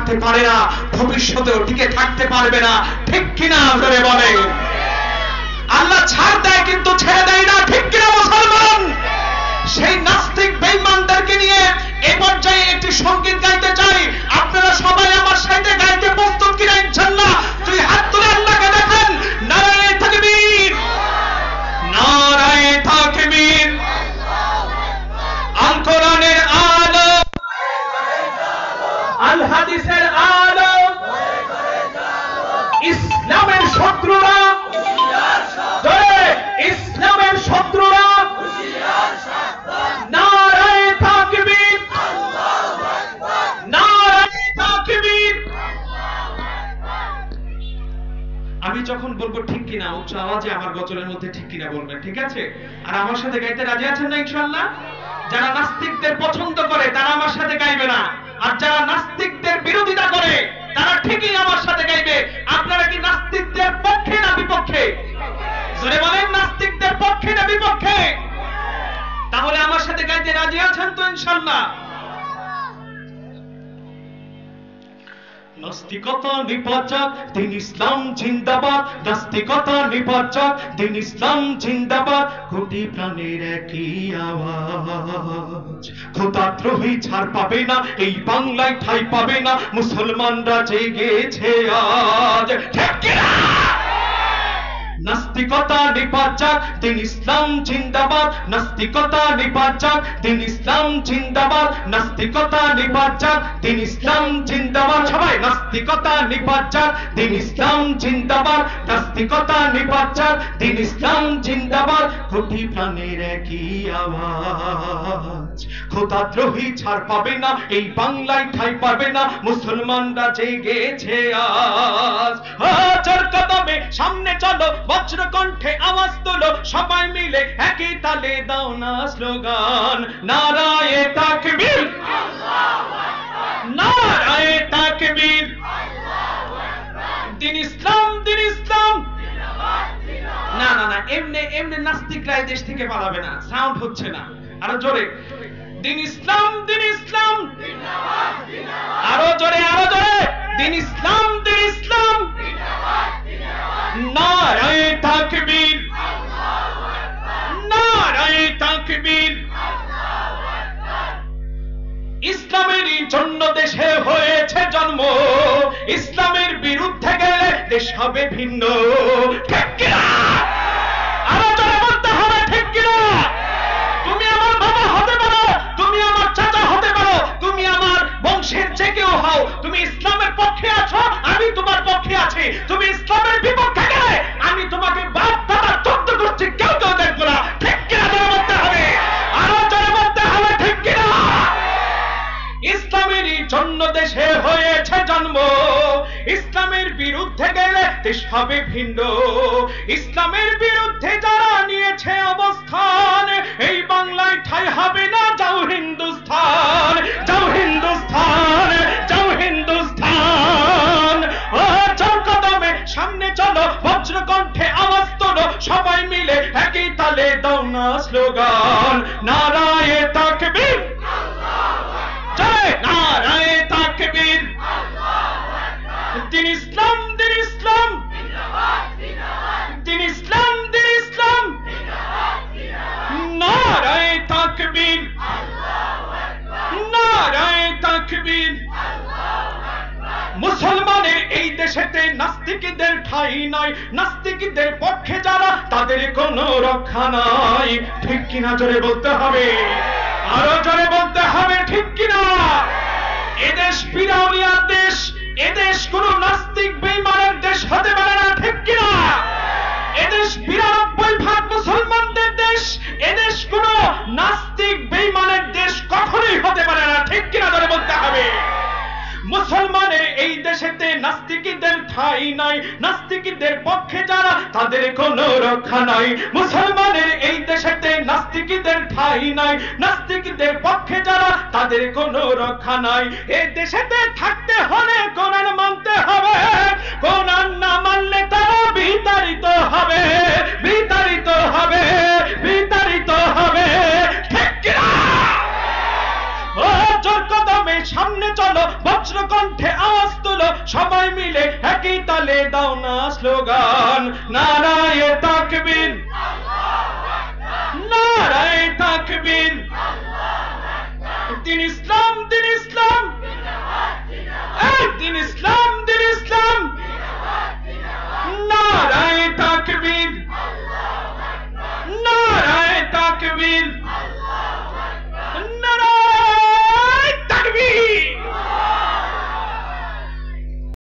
থাকতে পারে না, ভবিষ্যতেও টিকে থাকতে পারবে না। ঠিক কিনা ধরে বলে? আল্লাহ ছাড় দেয় কিন্তু ছেড়ে দেয় না। ঠিক কিনা মুসলমান? সেই নাস্তিক বেঈমানদেরকে নিয়ে এই পর্যায়ে একটি সংগীত গাইতে চাই। আপনারা সবাই আমার সাথে গাইতে প্রস্তুত কিনা? ইনশাআল্লাহ তুই হাত তুলে আল্লাহকে দেখেন। নারায়ে তাকবীর, নারায়ে তাকবীর। আল কোরআনের আলো, আল হাদিসের আলো, ইসলামের শত্রুরা, ইসলামের শত্রুরা, নারায়ে তাকবীর, নারায়ে তাকবীর। আমি যখন বলবো ঠিক কিনা উচ্চ আওয়াজে আমার গজলের মধ্যে ঠিক কিনা বলবেন, ঠিক আছে? আর আমার সাথে গাইতে রাজি আছেন না ইনশাআল্লাহ? যারা নাস্তিকদের পছন্দ করে তারা আমার সাথে গাইবে না, আর যারা নাস্তিকদের বিরোধিতা করে তারা ঠিকই আমার সাথে গাইবে। আপনারা কি নাস্তিকদের পক্ষে না বিপক্ষে? জোরে বলেন, নাস্তিকদের পক্ষে না বিপক্ষে? তাহলে আমার সাথে গাইতে রাজি আছেন তো ইনশাআল্লাহ? নাস্তিকতা নিপাচক, দিন ইসলাম জিন্দাবাদ। নাস্তিকতা নিপাচক, দিন ইসলাম জিন্দাবাদ। কোটি প্রাণের একই আওয়াজ, খোদাদ্রোহী ছাড় পাবে না, এই বাংলায় ঠাঁই পাবে না। মুসলমানরা জেগেছে আজ। ঠিক কিনা? নাস্তিকতা নিপাচক, দিন ইসলাম জিন্দাবাদ। নাস্তিকতা নিপাচক, দিন ইসলাম জিন্দাবাদ। নাস্তিকতা নিপাচক, দিন ইসলাম জিন্দাবাদ। সবাই নাস্তিকতা নিপাচক, দিন ইসলাম জিন্দাবাদ। নাস্তিকতা নিপাচক, দিন ইসলাম জিন্দাবাদ। কোটি প্রাণের একই আওয়াজ, খোদাদ্রোহী ছাড় পাবে না, এই বাংলায় ঠাঁই পাবে না। মুসলমানরা জেগেছে আজ। হাজার কদমে সামনে চলো, বজ্র কণ্ঠে আওয়াজ তোলো, সবাই মিলে একই তালে দাও না স্লোগান। নারায়ে তাকবীর, নারায়ে তাকবীর। দিন ইসলাম, দিন ইসলাম। না না না, এমনি এমনি নাস্তিকরা এই দেশ থেকে পালাবে না, সাউন্ড হচ্ছে না। আরো জোরে, দিন ইসলাম, দিন ইসলাম। আরো জোরে, আরো জোরে, দিন ইসলাম, দিন ইসলাম। নারায়ে তাকবীর, নারায়ে তাকবীর। ইসলামেরই জন্য দেশে হয়েছে জন্ম, ইসলামের বিরুদ্ধে গেলে দেশ হবে ভিন্ন। ঠিক কিনা? আরো জোরে বলতে হবে, ঠিক কিনা? তুমি আমার বাবা হতে পারো, তুমি আমার চাচা হতে পারো, তুমি আমার বংশের যে কেউ হও, তুমি ইসলামের পক্ষে আছো, আমি তোমার পক্ষে আছি। তুমি ইসলামের বিপক্ষে গেলে আমি তোমাকে বাপ দাদা চোদ্দ করছি, কেউ কেউ দেখবো না। ঠিক কিনা? জোরে বলতে হবে, আরো জোরে বলতে হবে, ঠিক কিনা? ইসলামেরই জন্য দেশে হয়েছে জন্ম, ইসলামের বিরুদ্ধে গেলে দেশ হবে ভিন্ন। ইসলামের বিরুদ্ধে যারা নিয়েছে অবস্থান, এই বাংলায় ঠাঁই হবে না। যাও হিন্দুস্তান, যাও হিন্দুস্তান, যাও হিন্দুস্তান। ও চল কদমে সামনে চলো, বজ্র কণ্ঠে আওয়াজ তোলো, সবাই মিলে একই তালে দাও না স্লোগান। নারায়ে তাকবীর, জয় নারায়ে তাকবীর। দিন ইসলাম, দিন ইসলাম। দিন ইসলাম, দিন ইসলাম। নারায়ে তাকবীর, নারায়ে তাকবীর। মুসলমানের এই দেশেতে নাস্তিকদের ঠাঁই নাই, নাস্তিকদের পক্ষে যারা তাদের কোনো রক্ষা নাই। ঠিক কিনা? জোরে বলতে হবে, আরো জোরে বলতে হবে, ঠিক কিনা? এদেশ ফিরাউনিয়ার দেশ, এদেশ কোন নাস্তিক বেঈমানের দেশ হতে পারে না। ঠিক কিনা? এদেশ ৯২% মুসলমানদের দেশ, এদেশ কোন নাস্তিক বেঈমানের দেশ কখনোই হতে পারে না। ঠিক কিনা? জোরে বলতে হবে। মুসলমানের এই দেশেতে নাস্তিকদের ঠাঁই নাই, নাস্তিকদের পক্ষে যারা তাদের কোনো রক্ষা নাই। মুসলমানের এই দেশেতে নাস্তিকদের ঠাঁই নাই, নাস্তিকদের পক্ষে যারা তাদের কোনো রক্ষা নাই। এই দেশেতে থাকতে হলে কোরআন মানতে হবে, কোরআন না মানলে তারা বিতাড়িত হবে, বিতাড়িত হবে, বিতাড়িত হবে। ঠিক কিনা? ও জোর কদমে সামনে চলো, বজ্রকণ্ঠে আওয়াজ তুলো সবাই মিলে একই তালে দাও না স্লোগান নারায়ে তাকবীর নারায়ে তাকবীর